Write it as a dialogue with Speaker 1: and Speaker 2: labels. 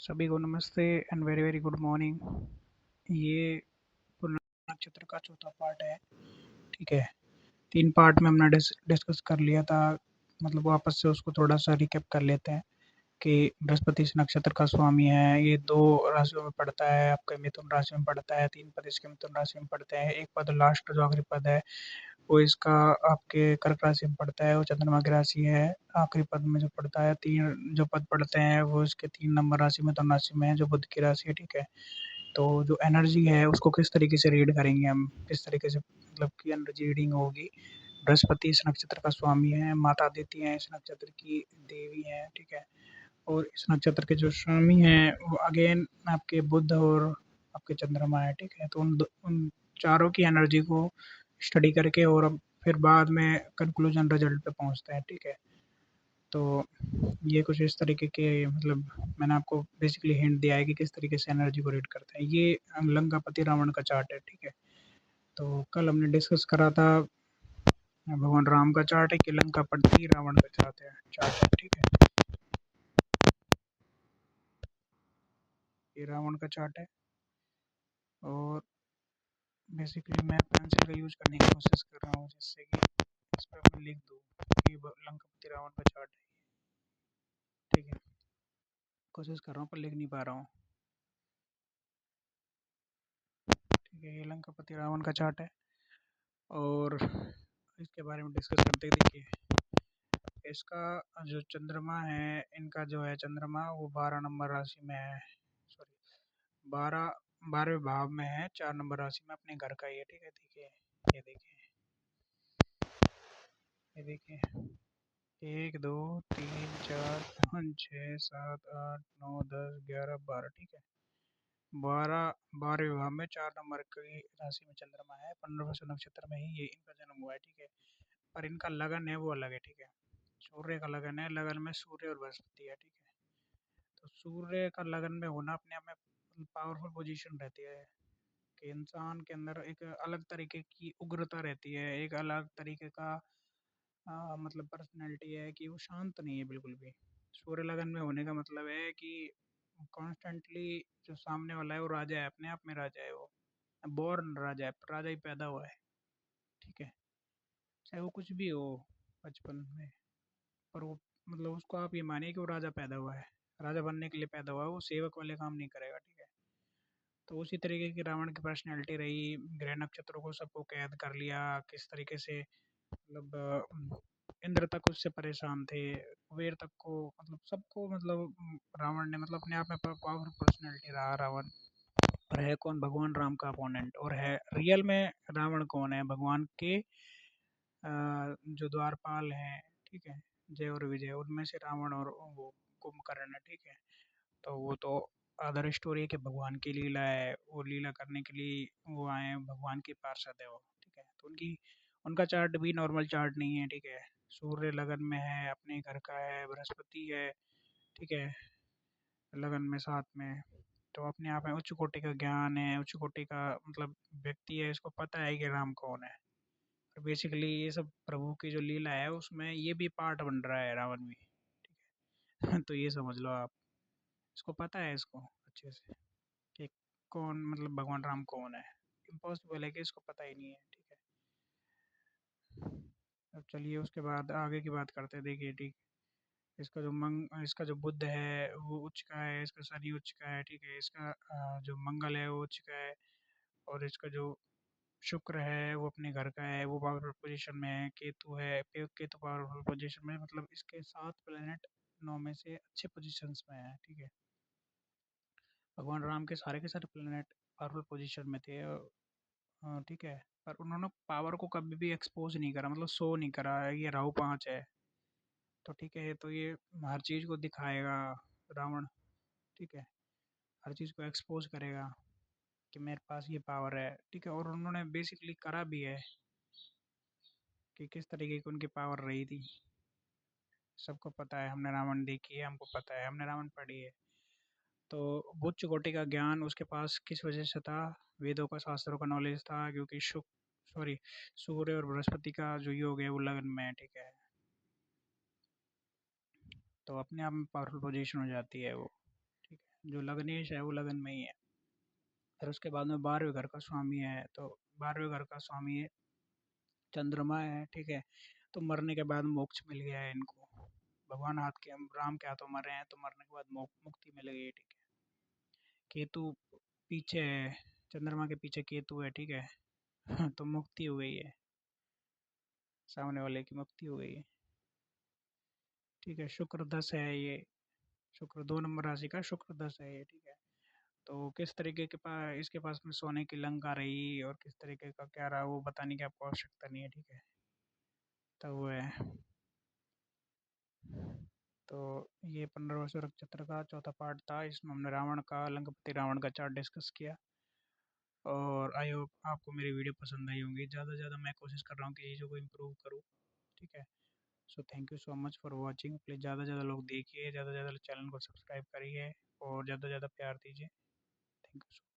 Speaker 1: सभी को नमस्ते and very very good morning. ये पुनः नक्षत्र का चौथा पार्ट है। ठीक है, 3 पार्ट में हमने डिस्कस कर लिया था। मतलब वापस से उसको थोड़ा सा रिकैप कर लेते हैं कि बृहस्पति इस नक्षत्र का स्वामी है। ये 2 राशियों में पड़ता है, आपके मिथुन राशि में पड़ता है, 3 पद इसके मिथुन राशि में पड़ते हैं। एक पद लास्ट जो आखिरी पद है वो इसका आपके कर्क राशि में पड़ता है, वो चंद्रमा की राशि है। आखिरी पद में जो पड़ता है 3 जो पद पड़ते हैं वो इसके 3 नंबर राशि मिथुन राशि में है, जो बुध की राशि है। ठीक है, तो जो एनर्जी है उसको किस तरीके से रीड करेंगे हम, किस तरीके से मतलब की एनर्जी रीडिंग होगी। बृहस्पति इस नक्षत्र का स्वामी है, माता अदिति है इस नक्षत्र की देवी है। ठीक है, और इस नक्षत्र के जो स्वामी हैं वो अगेन आपके बुध और आपके चंद्रमा है। ठीक है, तो उन चारों की एनर्जी को स्टडी करके और अब फिर बाद में कंक्लूजन रिजल्ट पे पहुंचते हैं। ठीक है, तो ये कुछ इस तरीके के मतलब मैंने आपको बेसिकली हिंट दिया है कि किस तरीके से एनर्जी को रीड करते हैं। ये लंकापति रावण का चार्ट है। ठीक है, तो कल हमने डिस्कस करा था भगवान राम का चार्ट है कि लंकापति रावण का चार्ट है। ठीक है, ये रावण का चार्ट है और बेसिकली मैं पेंसिल का यूज करने की कोशिश कर रहा हूँ जिससे कि इस पर मैं लिख दूँ कि लंकापति रावण का चार्ट है। ठीक है, कोशिश कर रहा हूँ पर लिख नहीं पा रहा हूँ। ठीक है, ये लंकापति रावण का चार्ट है और इसके बारे में डिस्कस करते हैं। देखिए, इसका जो चंद्रमा है, इनका जो है चंद्रमा वो 12 नंबर राशि में है। सॉरी, 12वें भाव में है, 4 नंबर राशि में अपने घर का ही है। ठीक है, देखिए ये देखिए, ये देखिए 1 2 3 4 5 6 7 8 9 10 11 12। ठीक है, 12वें भाव में 4 नंबर की राशि में चंद्रमा है। 15वें नक्षत्र में ही ये इनका जन्म हुआ है। ठीक है, पर इनका लगन है वो अलग है। ठीक है, सूर्य का लगन है, लगन में सूर्य और बृहस्पति है। ठीक है, तो सूर्य का लगन में होना अपने आप में पावरफुल पोजीशन रहती है कि इंसान के अंदर एक अलग तरीके की उग्रता रहती है, एक अलग तरीके का मतलब पर्सनैलिटी है कि वो शांत नहीं है बिल्कुल भी। सूर्य लगन में होने का मतलब है कि कॉन्स्टेंटली जो सामने वाला है वो राजा है, अपने आप में राजा है, वो बॉर्न राजा है, राजा ही पैदा हुआ है। ठीक है, चाहे वो कुछ भी हो बचपन में, पर वो मतलब उसको आप ये मानिए कि वो राजा पैदा हुआ है, राजा बनने के लिए पैदा हुआ है, वो सेवक वाले काम नहीं करेगा। ठीक है, तो उसी तरीके की रावण की पर्सनैलिटी रही। ग्रह नक्षत्रों को सबको कैद कर लिया, किस तरीके से मतलब इंद्र तक उससे परेशान थे, कुबेर तक को मतलब सबको मतलब रावण ने मतलब अपने आप में पावरफुल पर्सनैलिटी रहा रावण। और है कौन? भगवान राम का अपोनेंट। और है रियल में रावण कौन है? भगवान के जो द्वारपाल हैं। ठीक है, जय और विजय, उनमें से रावण और वो कुंभकर्ण है। ठीक है, तो वो तो अदर स्टोरी है कि भगवान की लीला है, वो लीला करने के लिए वो आए हैं, भगवान के पार्षद है वो। ठीक है, तो उनका चार्ट भी नॉर्मल चार्ट नहीं है। ठीक है, सूर्य लगन में है, अपने घर का है, बृहस्पति है। ठीक है, लगन में साथ में, तो अपने आप में उच्च कोटि का ज्ञान है, उच्च कोटि का मतलब व्यक्ति है, इसको पता है कि राम कौन है। और बेसिकली ये सब प्रभु की जो लीला है उसमें ये भी पार्ट बन रहा है रावण भी। ठीक है, तो ये समझ लो आप, इसको पता है इसको अच्छे से कि कौन मतलब भगवान राम कौन है। इम्पॉसिबल है कि इसको पता ही नहीं है। ठीक है, अब चलिए उसके बाद आगे की बात करते हैं। देखिए, ठीक, इसका जो बुध है वो उच्च का है, इसका शनि उच्च का है। ठीक है, इसका जो मंगल है वो उच्च का है, और इसका जो शुक्र है वो अपने घर का है, वो पावरफुल पोजीशन में है। केतु है, केतु पावरफुल पोजीशन में, मतलब इसके 7 प्लेनेट 9 में से अच्छे पोजीशंस में है। ठीक है, भगवान राम के सारे प्लेनेट पावरफुल पोजीशन में थे। ठीक है, पर उन्होंने पावर को कभी भी एक्सपोज नहीं करा, मतलब शो नहीं करा। ये राहु 5 है, तो ठीक है, तो ये हर चीज़ को दिखाएगा रावण। ठीक है, हर चीज़ को एक्सपोज करेगा कि मेरे पास ये पावर है। ठीक है, और उन्होंने बेसिकली करा भी है कि किस तरीके की उनकी पावर रही थी। सबको पता है, हमने रावण देखी है, हमको पता है, हमने रावण पढ़ी है। तो उच्च कोटि का ज्ञान उसके पास किस वजह से था? वेदों का, शास्त्रों का नॉलेज था, क्योंकि सॉरी, सूर्य और बृहस्पति का जो योग है वो लगन में है। ठीक है, तो अपने आप में पावरफुल पोजीशन हो जाती है वो। ठीक है, जो लग्नेश है वो लगन में ही है। फिर उसके बाद में 12वें घर का स्वामी है, तो 12वें घर का स्वामी है चंद्रमा है, ठीक है। तो मरने के बाद मोक्ष मिल गया है इनको, भगवान हाथ के राम के हाथों मरे हैं, तो मरने के बाद मुक्ति मिल गई है, ठीक है। केतु पीछे है, चंद्रमा के पीछे केतु है, ठीक है। तो मुक्ति हो गई है, सामने वाले की मुक्ति हो गई है, ठीक है। शुक्र 10 है ये, शुक्र 2 नंबर राशि का शुक्र 10 है ये, ठीक है। तो किस तरीके के पास इसके पास में सोने की लंका रही और किस तरीके का क्या रहा वो बताने की आपको आवश्यकता नहीं है, ठीक है। तो वो है। तो ये 15 वर्ष नक्षत्र का चौथा पार्ट था, इसमें हमने रावण का, लंकापति रावण का चार्ट डिस्कस किया। और आई होप आपको मेरी वीडियो पसंद आई होंगी। ज़्यादा से ज़्यादा मैं कोशिश कर रहा हूँ कि चीज़ों को इम्प्रूव करूँ, ठीक है। So thank you so much for watching. Please ज़्यादा से ज़्यादा लोग देखिए, ज़्यादा से ज़्यादा चैनल को सब्सक्राइब करिए और ज़्यादा से ज़्यादा प्यार दीजिए। Thank you.